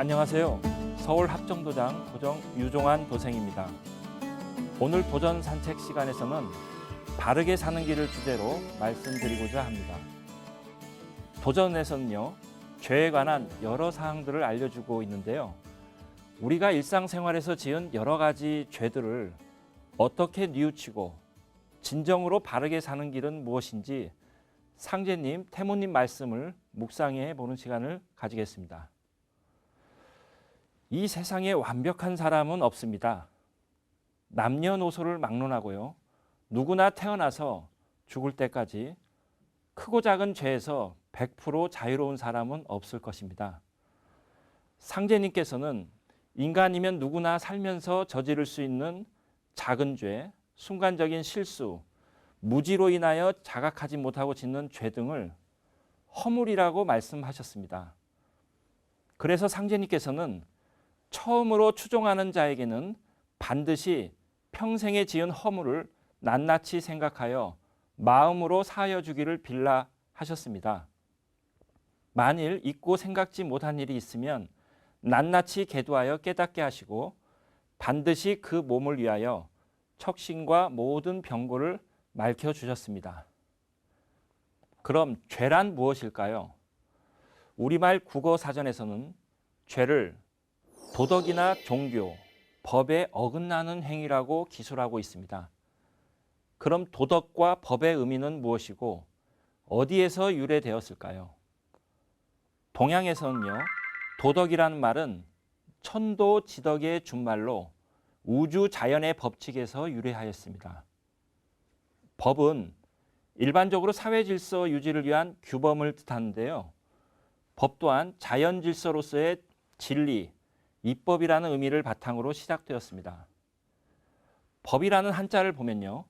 안녕하세요. 서울 합정도장 도정 유종환 도생입니다. 오늘 도전 산책 시간에서는 바르게 사는 길을 주제로 말씀드리고자 합니다. 도전에서는요, 죄에 관한 여러 사항들을 알려주고 있는데요. 우리가 일상생활에서 지은 여러 가지 죄들을 어떻게 뉘우치고 진정으로 바르게 사는 길은 무엇인지 상제님, 태모님 말씀을 묵상해 보는 시간을 가지겠습니다. 이 세상에 완벽한 사람은 없습니다. 남녀노소를 막론하고요. 누구나 태어나서 죽을 때까지 크고 작은 죄에서 100% 자유로운 사람은 없을 것입니다. 상제님께서는 인간이면 누구나 살면서 저지를 수 있는 작은 죄, 순간적인 실수, 무지로 인하여 자각하지 못하고 짓는 죄 등을 허물이라고 말씀하셨습니다. 그래서 상제님께서는 처음으로 추종하는 자에게는 반드시 평생에 지은 허물을 낱낱이 생각하여 마음으로 사하여 주기를 빌라 하셨습니다. 만일 잊고 생각지 못한 일이 있으면 낱낱이 계도하여 깨닫게 하시고 반드시 그 몸을 위하여 척신과 모든 병고를 말켜주셨습니다. 그럼 죄란 무엇일까요? 우리말 국어사전에서는 죄를 도덕이나 종교, 법에 어긋나는 행위라고 기술하고 있습니다. 그럼 도덕과 법의 의미는 무엇이고 어디에서 유래되었을까요? 동양에서는요, 도덕이라는 말은 천도지덕의 준말로 우주 자연의 법칙에서 유래하였습니다. 법은 일반적으로 사회 질서 유지를 위한 규범을 뜻하는데요. 법 또한 자연 질서로서의 진리, 입법이라는 의미를 바탕으로 시작되었습니다. 법이라는 한자를 보면요,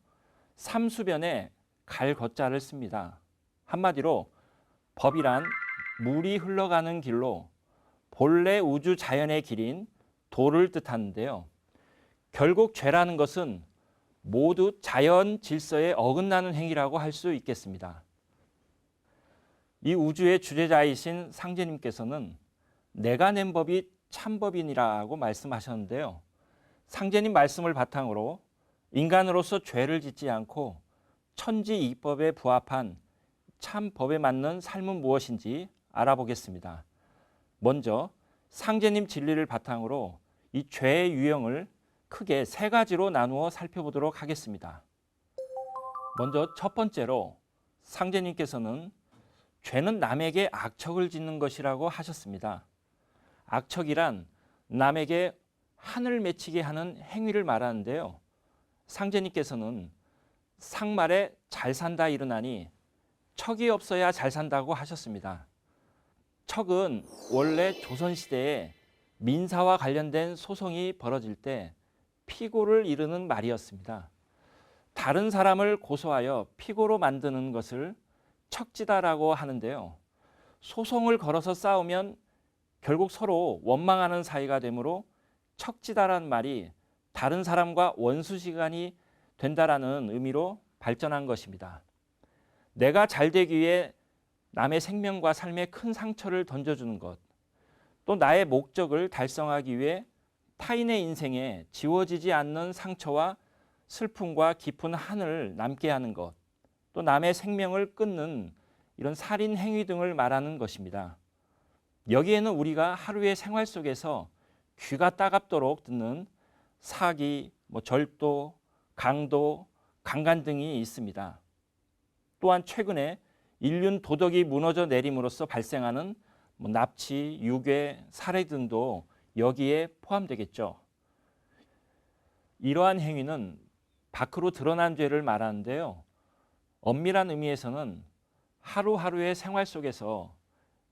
삼수변에 갈거자를 씁니다. 한마디로 법이란 물이 흘러가는 길로 본래 우주 자연의 길인 도를 뜻하는데요. 결국 죄라는 것은 모두 자연 질서에 어긋나는 행위라고 할 수 있겠습니다. 이 우주의 주재자이신 상제님께서는 내가 낸 법이 참법이니라고 말씀하셨는데요. 상제님 말씀을 바탕으로 인간으로서 죄를 짓지 않고 천지이법에 부합한 참법에 맞는 삶은 무엇인지 알아보겠습니다. 먼저 상제님 진리를 바탕으로 이 죄의 유형을 크게 세 가지로 나누어 살펴보도록 하겠습니다. 먼저 첫 번째로 상제님께서는 죄는 남에게 악척을 짓는 것이라고 하셨습니다. 악척이란 남에게 한을 맺히게 하는 행위를 말하는데요. 상제님께서는 상말에 잘 산다 이르나니 척이 없어야 잘 산다고 하셨습니다. 척은 원래 조선시대에 민사와 관련된 소송이 벌어질 때 피고를 이르는 말이었습니다. 다른 사람을 고소하여 피고로 만드는 것을 척지다라고 하는데요. 소송을 걸어서 싸우면 결국 서로 원망하는 사이가 되므로 척지다라는 말이 다른 사람과 원수시간이 된다라는 의미로 발전한 것입니다. 내가 잘 되기 위해 남의 생명과 삶에 큰 상처를 던져주는 것, 또 나의 목적을 달성하기 위해 타인의 인생에 지워지지 않는 상처와 슬픔과 깊은 한을 남게 하는 것, 또 남의 생명을 끊는 이런 살인 행위 등을 말하는 것입니다. 여기에는 우리가 하루의 생활 속에서 귀가 따갑도록 듣는 사기, 절도, 강도, 강간 등이 있습니다. 또한 최근에 인륜 도덕이 무너져 내림으로써 발생하는 납치, 유괴, 살해 등도 여기에 포함되겠죠. 이러한 행위는 밖으로 드러난 죄를 말하는데요. 엄밀한 의미에서는 하루하루의 생활 속에서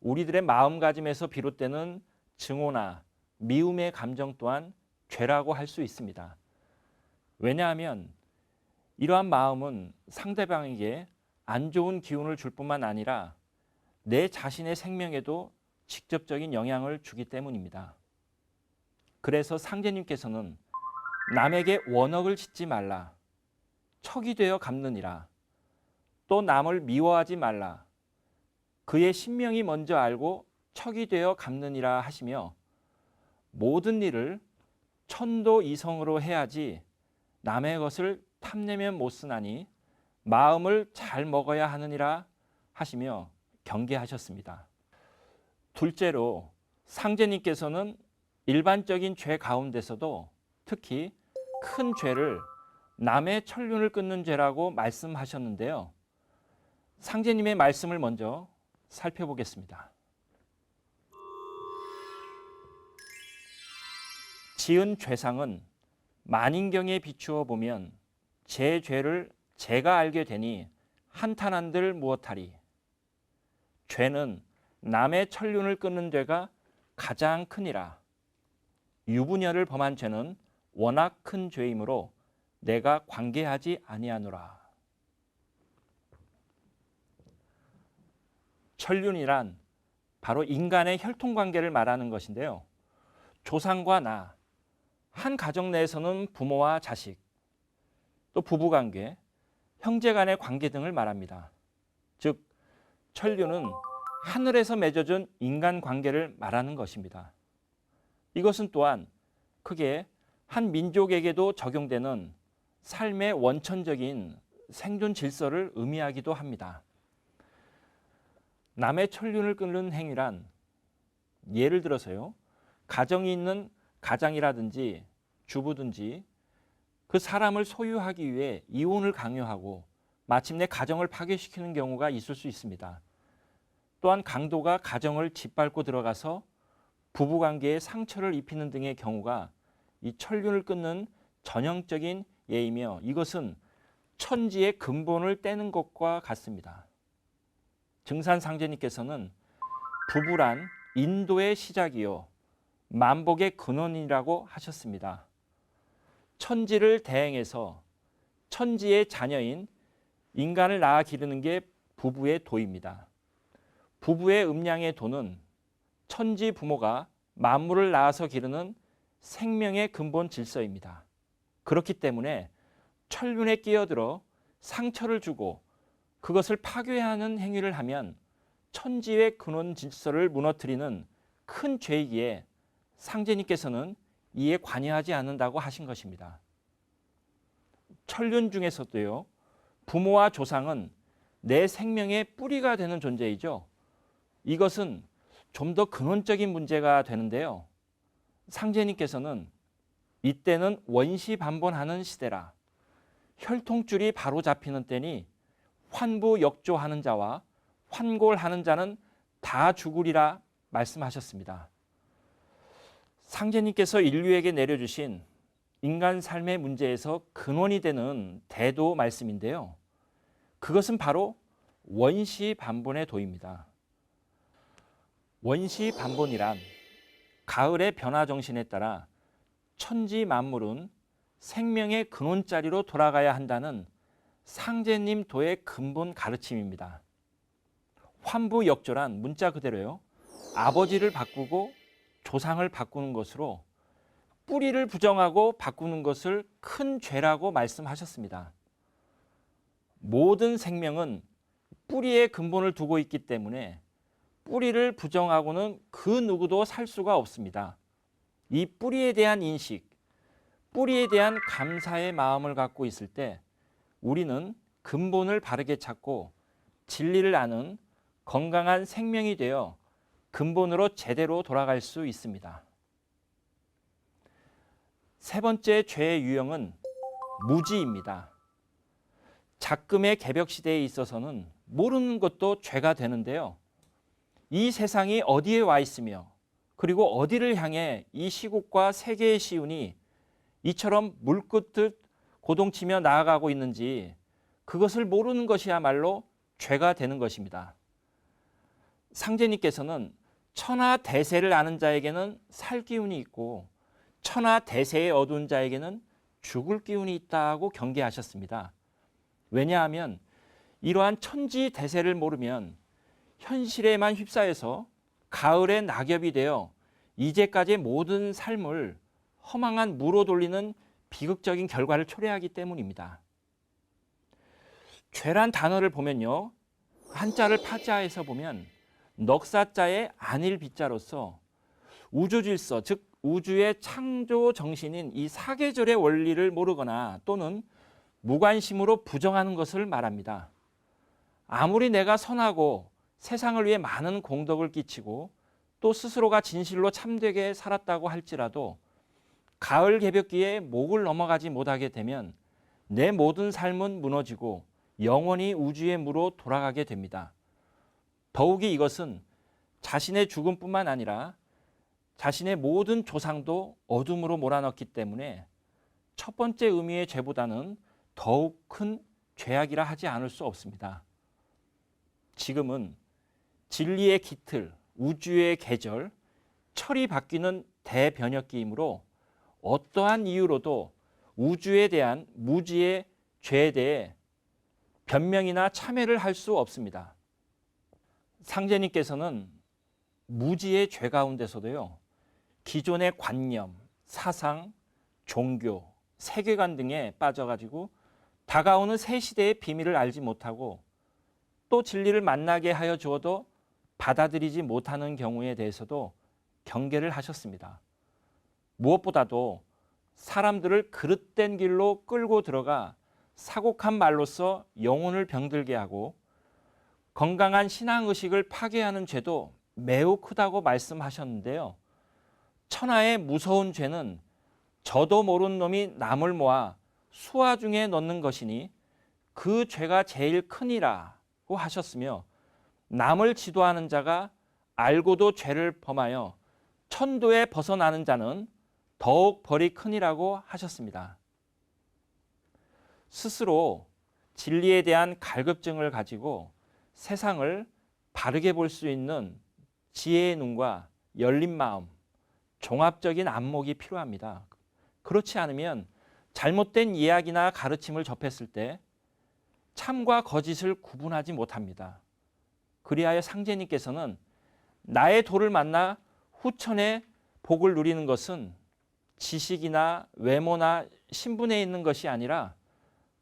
우리들의 마음가짐에서 비롯되는 증오나 미움의 감정 또한 죄라고 할 수 있습니다. 왜냐하면 이러한 마음은 상대방에게 안 좋은 기운을 줄 뿐만 아니라 내 자신의 생명에도 직접적인 영향을 주기 때문입니다. 그래서 상제님께서는 남에게 원억을 짓지 말라, 척이 되어 갚느니라, 또 남을 미워하지 말라, 그의 신명이 먼저 알고 척이 되어 갚느니라 하시며 모든 일을 천도 이성으로 해야지 남의 것을 탐내면 못 쓰나니 마음을 잘 먹어야 하느니라 하시며 경계하셨습니다. 둘째로 상제님께서는 일반적인 죄 가운데서도 특히 큰 죄를 남의 천륜을 끊는 죄라고 말씀하셨는데요. 상제님의 말씀을 먼저 살펴보겠습니다. 지은 죄상은 만인경에 비추어 보면 제 죄를 제가 알게 되니 한탄한들 무엇하리. 죄는 남의 천륜을 끊는 죄가 가장 크니라. 유부녀를 범한 죄는 워낙 큰 죄이므로 내가 관계하지 아니하노라. 천륜이란 바로 인간의 혈통관계를 말하는 것인데요. 조상과 나, 한 가정 내에서는 부모와 자식, 또 부부관계, 형제간의 관계 등을 말합니다. 즉, 천륜은 하늘에서 맺어준 인간관계를 말하는 것입니다. 이것은 또한 크게 한 민족에게도 적용되는 삶의 원천적인 생존 질서를 의미하기도 합니다. 남의 천륜을 끊는 행위란 예를 들어서요. 가정이 있는 가장이라든지 주부든지 그 사람을 소유하기 위해 이혼을 강요하고 마침내 가정을 파괴시키는 경우가 있을 수 있습니다. 또한 강도가 가정을 짓밟고 들어가서 부부관계에 상처를 입히는 등의 경우가 이 천륜을 끊는 전형적인 예이며 이것은 천지의 근본을 떼는 것과 같습니다. 증산상제님께서는 부부란 인도의 시작이요 만복의 근원이라고 하셨습니다. 천지를 대행해서 천지의 자녀인 인간을 낳아 기르는 게 부부의 도입니다. 부부의 음양의 도는 천지 부모가 만물을 낳아서 기르는 생명의 근본 질서입니다. 그렇기 때문에 천륜에 끼어들어 상처를 주고 그것을 파괴하는 행위를 하면 천지의 근원 질서를 무너뜨리는 큰 죄이기에 상제님께서는 이에 관여하지 않는다고 하신 것입니다. 천륜 중에서도요. 부모와 조상은 내 생명의 뿌리가 되는 존재이죠. 이것은 좀 더 근원적인 문제가 되는데요. 상제님께서는 이때는 원시반본하는 시대라. 혈통줄이 바로 잡히는 때니 환부역조하는 자와 환골하는 자는 다 죽으리라 말씀하셨습니다. 상제님께서 인류에게 내려주신 인간 삶의 문제에서 근원이 되는 대도 말씀인데요. 그것은 바로 원시반본의 도입니다. 원시반본이란 가을의 변화 정신에 따라 천지 만물은 생명의 근원자리로 돌아가야 한다는 상제님 도의 근본 가르침입니다. 환부역조란 문자 그대로요. 아버지를 바꾸고 조상을 바꾸는 것으로 뿌리를 부정하고 바꾸는 것을 큰 죄라고 말씀하셨습니다. 모든 생명은 뿌리에 근본을 두고 있기 때문에 뿌리를 부정하고는 그 누구도 살 수가 없습니다. 이 뿌리에 대한 인식, 뿌리에 대한 감사의 마음을 갖고 있을 때 우리는 근본을 바르게 찾고 진리를 아는 건강한 생명이 되어 근본으로 제대로 돌아갈 수 있습니다. 세 번째 죄의 유형은 무지입니다. 작금의 개벽 시대에 있어서는 모르는 것도 죄가 되는데요. 이 세상이 어디에 와 있으며 그리고 어디를 향해 이 시국과 세계의 시운이 이처럼 물끝을 고동치며 나아가고 있는지 그것을 모르는 것이야말로 죄가 되는 것입니다. 상제님께서는 천하대세를 아는 자에게는 살 기운이 있고 천하대세에 어두운 자에게는 죽을 기운이 있다고 경계하셨습니다. 왜냐하면 이러한 천지대세를 모르면 현실에만 휩싸여서 가을의 낙엽이 되어 이제까지의 모든 삶을 허망한 무로 돌리는 비극적인 결과를 초래하기 때문입니다. 죄란 단어를 보면요. 한자를 파자해서 보면 넉사자의 안일 비자로서 우주질서, 즉 우주의 창조 정신인 이 사계절의 원리를 모르거나 또는 무관심으로 부정하는 것을 말합니다. 아무리 내가 선하고 세상을 위해 많은 공덕을 끼치고 또 스스로가 진실로 참되게 살았다고 할지라도 가을 개벽기에 목을 넘어가지 못하게 되면 내 모든 삶은 무너지고 영원히 우주의 무로 돌아가게 됩니다. 더욱이 이것은 자신의 죽음뿐만 아니라 자신의 모든 조상도 어둠으로 몰아넣기 때문에 첫 번째 의미의 죄보다는 더욱 큰 죄악이라 하지 않을 수 없습니다. 지금은 진리의 깃틀, 우주의 계절, 철이 바뀌는 대변혁기이므로 어떠한 이유로도 우주에 대한 무지의 죄에 대해 변명이나 참회를 할 수 없습니다. 상제님께서는 무지의 죄 가운데서도요, 기존의 관념, 사상, 종교, 세계관 등에 빠져가지고 다가오는 새 시대의 비밀을 알지 못하고 또 진리를 만나게 하여 주어도 받아들이지 못하는 경우에 대해서도 경계를 하셨습니다. 무엇보다도 사람들을 그릇된 길로 끌고 들어가 사곡한 말로써 영혼을 병들게 하고 건강한 신앙의식을 파괴하는 죄도 매우 크다고 말씀하셨는데요. 천하의 무서운 죄는 저도 모르는 놈이 남을 모아 수하 중에 넣는 것이니 그 죄가 제일 크니라고 하셨으며, 남을 지도하는 자가 알고도 죄를 범하여 천도에 벗어나는 자는 더욱 벌이 크니라고 하셨습니다. 스스로 진리에 대한 갈급증을 가지고 세상을 바르게 볼 수 있는 지혜의 눈과 열린 마음, 종합적인 안목이 필요합니다. 그렇지 않으면 잘못된 이야기나 가르침을 접했을 때 참과 거짓을 구분하지 못합니다. 그리하여 상제님께서는 나의 도를 만나 후천의 복을 누리는 것은 지식이나 외모나 신분에 있는 것이 아니라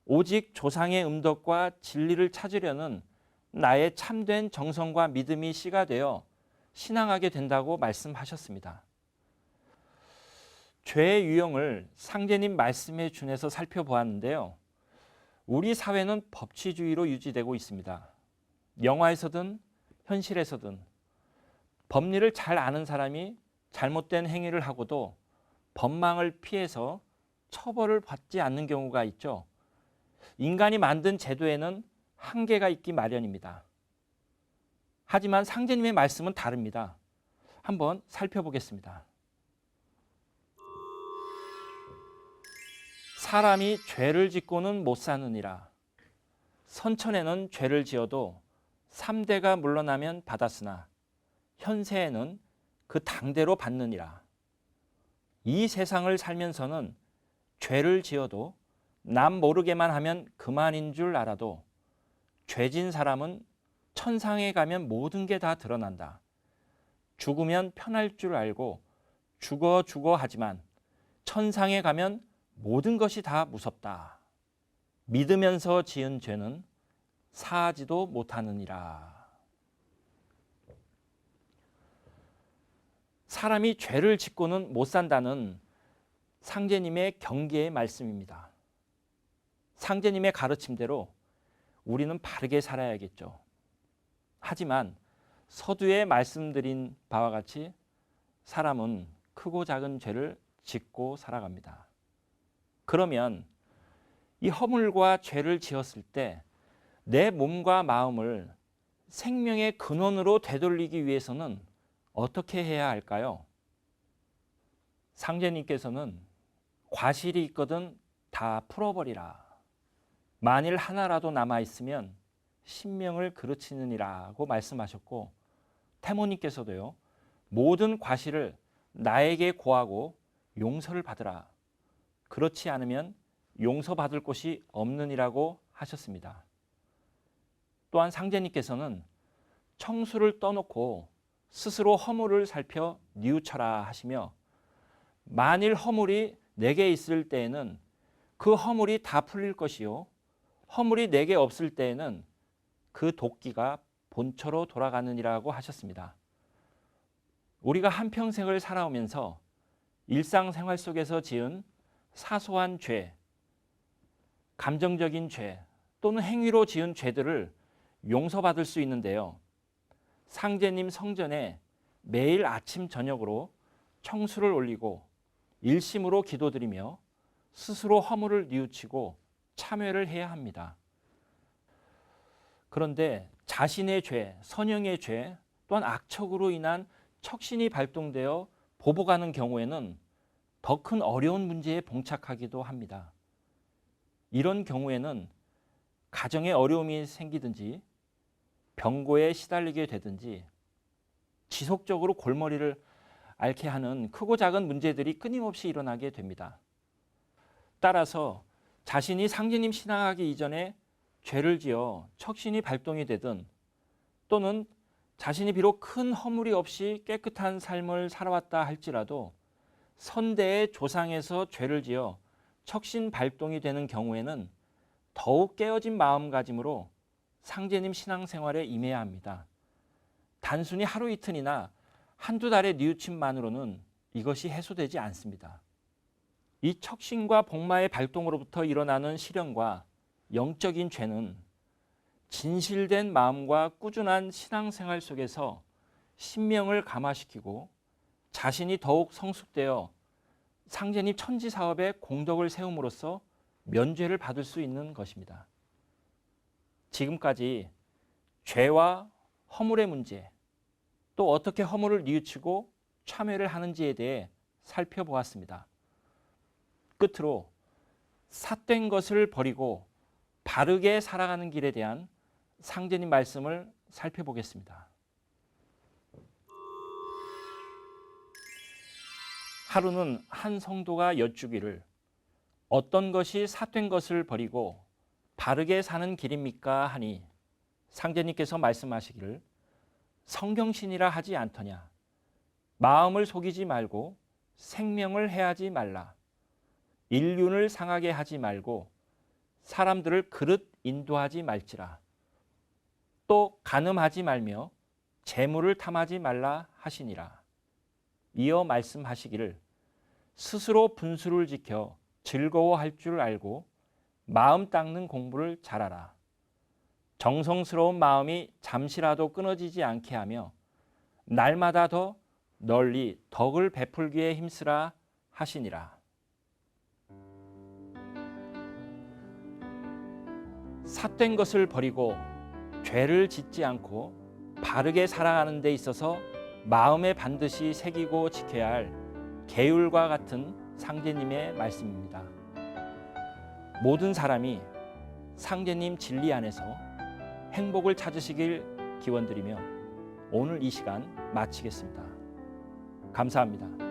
오직 조상의 음덕과 진리를 찾으려는 나의 참된 정성과 믿음이 씨가 되어 신앙하게 된다고 말씀하셨습니다. 죄의 유형을 상제님 말씀에 준해서 살펴보았는데요. 우리 사회는 법치주의로 유지되고 있습니다. 영화에서든 현실에서든 법리를 잘 아는 사람이 잘못된 행위를 하고도 법망을 피해서 처벌을 받지 않는 경우가 있죠. 인간이 만든 제도에는 한계가 있기 마련입니다. 하지만 상제님의 말씀은 다릅니다. 한번 살펴보겠습니다. 사람이 죄를 짓고는 못 사느니라. 선천에는 죄를 지어도 3대가 물러나면 받았으나 현세에는 그 당대로 받느니라. 이 세상을 살면서는 죄를 지어도 남 모르게만 하면 그만인 줄 알아도 죄진 사람은 천상에 가면 모든 게 다 드러난다. 죽으면 편할 줄 알고 죽어 하지만 천상에 가면 모든 것이 다 무섭다. 믿으면서 지은 죄는 사하지도 못하느니라. 사람이 죄를 짓고는 못 산다는 상제님의 경계의 말씀입니다. 상제님의 가르침대로 우리는 바르게 살아야겠죠. 하지만 서두에 말씀드린 바와 같이 사람은 크고 작은 죄를 짓고 살아갑니다. 그러면 이 허물과 죄를 지었을 때 내 몸과 마음을 생명의 근원으로 되돌리기 위해서는 어떻게 해야 할까요? 상제님께서는 과실이 있거든 다 풀어버리라. 만일 하나라도 남아있으면 신명을 그르치느니라고 말씀하셨고, 태모님께서도요, 모든 과실을 나에게 고하고 용서를 받으라. 그렇지 않으면 용서받을 곳이 없느니라고 하셨습니다. 또한 상제님께서는 청수를 떠놓고 스스로 허물을 살펴 뉘우쳐라 하시며, 만일 허물이 내게 있을 때에는 그 허물이 다 풀릴 것이요, 허물이 내게 없을 때에는 그 도끼가 본처로 돌아가느니라고 하셨습니다. 우리가 한평생을 살아오면서 일상생활 속에서 지은 사소한 죄, 감정적인 죄 또는 행위로 지은 죄들을 용서받을 수 있는데요. 상제님 성전에 매일 아침 저녁으로 청수를 올리고 일심으로 기도드리며 스스로 허물을 뉘우치고 참회를 해야 합니다. 그런데 자신의 죄, 선영의 죄 또한 악척으로 인한 척신이 발동되어 보복하는 경우에는 더 큰 어려운 문제에 봉착하기도 합니다. 이런 경우에는 가정에 어려움이 생기든지 병고에 시달리게 되든지 지속적으로 골머리를 앓게 하는 크고 작은 문제들이 끊임없이 일어나게 됩니다. 따라서 자신이 상제님 신앙하기 이전에 죄를 지어 척신이 발동이 되든 또는 자신이 비록 큰 허물이 없이 깨끗한 삶을 살아왔다 할지라도 선대의 조상에서 죄를 지어 척신 발동이 되는 경우에는 더욱 깨어진 마음가짐으로 상제님 신앙생활에 임해야 합니다. 단순히 하루 이틀이나 한두 달의 뉘우침만으로는 이것이 해소되지 않습니다. 이 척신과 복마의 발동으로부터 일어나는 시련과 영적인 죄는 진실된 마음과 꾸준한 신앙생활 속에서 신명을 감화시키고 자신이 더욱 성숙되어 상제님 천지 사업에 공덕을 세움으로써 면죄를 받을 수 있는 것입니다. 지금까지 죄와 허물의 문제, 또 어떻게 허물을 뉘우치고 참회를 하는지에 대해 살펴보았습니다. 끝으로 삿된 것을 버리고 바르게 살아가는 길에 대한 상제님 말씀을 살펴보겠습니다. 하루는 한 성도가 여쭈기를 어떤 것이 삿된 것을 버리고 바르게 사는 길입니까 하니 상제님께서 말씀하시기를 성경신이라 하지 않더냐. 마음을 속이지 말고 생명을 해하지 말라. 인륜을 상하게 하지 말고 사람들을 그릇 인도하지 말지라. 또 간음하지 말며 재물을 탐하지 말라 하시니라. 이어 말씀하시기를 스스로 분수를 지켜 즐거워할 줄 알고 마음 닦는 공부를 잘하라. 정성스러운 마음이 잠시라도 끊어지지 않게 하며 날마다 더 널리 덕을 베풀기에 힘쓰라 하시니라. 삿된 것을 버리고 죄를 짓지 않고 바르게 살아가는 데 있어서 마음에 반드시 새기고 지켜야 할 계율과 같은 상제님의 말씀입니다. 모든 사람이 상제님 진리 안에서 행복을 찾으시길 기원드리며 오늘 이 시간 마치겠습니다. 감사합니다.